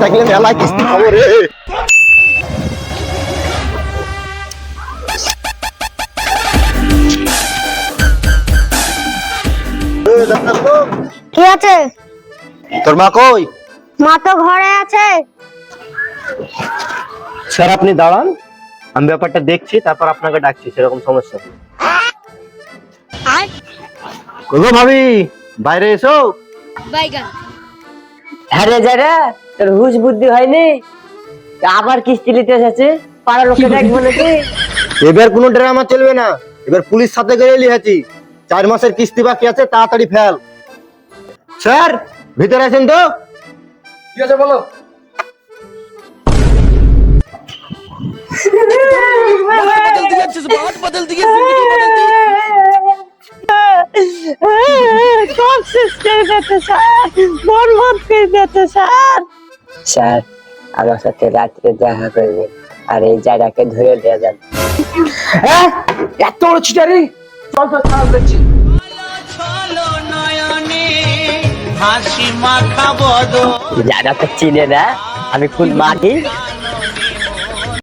থাকলে মেলা কিস্তি খাবো রে। কি আছে? তোর মা কই? মা তো ঘরে আছে। স্যার আপনি দাঁড়ান, আমি ব্যাপারটা দেখছি, তারপর আপনাকে ডাকছি। সেরকম সমস্যা নেই। গো ভাবি, বাইরে এসো। আরে যারা তোর হুশ বুদ্ধি হয়নি, আবার কিস্তি নিতে এসেছে, পাড়ার লোকে দেখবো নাকি? এবার কোনো ড্রামা চলবে না, এবার পুলিশ সাথে গেলে লিখেছি 4 মাসের কিস্তি বাকি আছে, তাড়াতাড়ি ফেল। স্যার ভিতরে আছেন তো? কি আছে বলো? সব শেষ করে দিতে স্যার, বরবাদ করে দিতে স্যার। স্যার আমার সাথে রাত্রে দেখা করবে, আর এই জায়গাকে ধরে দেওয়া যাবে। হ্যাঁ, এত বড় চিটারি! চল চল চল দেখছি। জায়গাটা চিনে না আমি কোন মাটি।